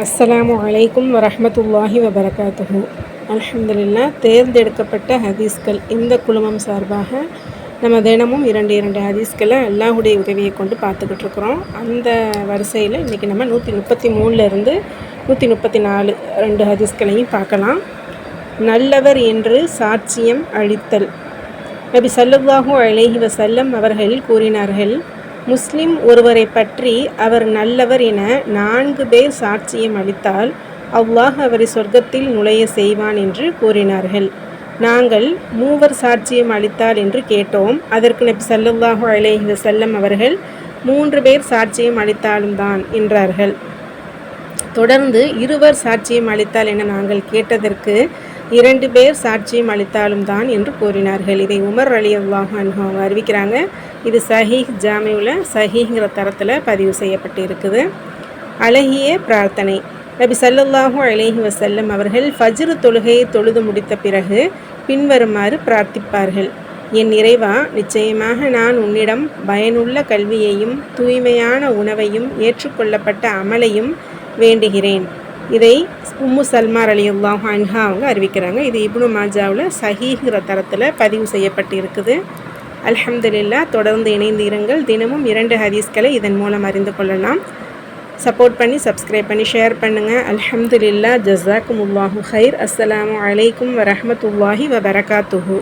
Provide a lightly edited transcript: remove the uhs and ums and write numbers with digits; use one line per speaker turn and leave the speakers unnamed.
அஸ்ஸலாமு அலைக்கும் வரஹ்மத்துல்லாஹி வபரகாத்துஹு. அல்ஹம்துலில்லாஹ். தேர்ந்தெடுக்கப்பட்ட ஹதீஸ்கள் இந்த குழுமம் சார்பாக நம்ம தினமும் இரண்டு ஹதீஸ்களை அல்லாஹுடைய உதவியை கொண்டு பார்த்துக்கிட்டு இருக்கிறோம். அந்த வரிசையில் இன்றைக்கி நம்ம 133 134 2 ஹதீஸ்களையும் பார்க்கலாம். நல்லவர் என்று சாட்சியம் அளித்தல். நபி ஸல்லல்லாஹு அலைஹி வஸல்லம் அவர்கள் கூறினார்கள், முஸ்லிம் ஒருவரை பற்றி அவர் நல்லவர் என 4 பேர் சாட்சியம் அளித்தால் அல்லாஹ் அவரை சொர்க்கத்தில் நுழைய செய்வான் என்று கூறினார்கள். நாங்கள் 3 சாட்சியம் அளித்தால் என்று கேட்டோம். அதற்கு நபி ஸல்லல்லாஹு அலைஹி வஸல்லம் அவர்கள் 3 பேர் சாட்சியம் அளித்தாலும் தான் என்றார்கள். தொடர்ந்து 2 சாட்சியம் அளித்தால் என நாங்கள் கேட்டதற்கு 2 பேர் சாட்சியம் அளித்தாலும் தான் என்று கூறினார்கள். இதை உமர் ரலியல்லாஹு அன்ஹு அவங்க அறிவிக்கிறாங்க. இது சஹீஹ் ஜாமியுல சஹீஹ்ங்கிற தரத்தில் பதிவு செய்யப்பட்டு இருக்குது. அழகிய பிரார்த்தனை. நபி ஸல்லல்லாஹு அலைஹி வஸல்லம் அவர்கள் ஃபஜ்ர் தொழுகையை தொழுது முடித்த பிறகு பின்வருமாறு பிரார்த்திப்பார்கள். என் இறைவா, நிச்சயமாக நான் உன்னிடம் பயனுள்ள கல்வியையும் தூய்மையான உணவையும் ஏற்றுக்கொள்ளப்பட்ட அமலையும் வேண்டுகிறேன். இதை உம்மு சல்மா ரலியல்லாஹு அன்ஹா அவங்க அறிவிக்கிறாங்க. இது இப்னு மாஜாவில் சஹீஹ்ங்கிற தரத்தில் பதிவு செய்யப்பட்டு இருக்குது. அல்ஹம்துலில்லாஹ். தொடர்ந்து இணைந்து இருங்கள். தினமும் 2 ஹதீஸ்களை இதன் மூலம் அறிந்து கொள்ளலாம். சப்போர்ட் பண்ணி சப்ஸ்கிரைப் பண்ணி ஷேர் பண்ணுங்கள். அல்ஹம்துலில்லாஹ். ஜஸாக்குமுல்லாஹு ஹைர். அஸ்ஸலாமு அலைக்கும் வரஹ்மத்துல்லாஹி வபரகாத்துஹு.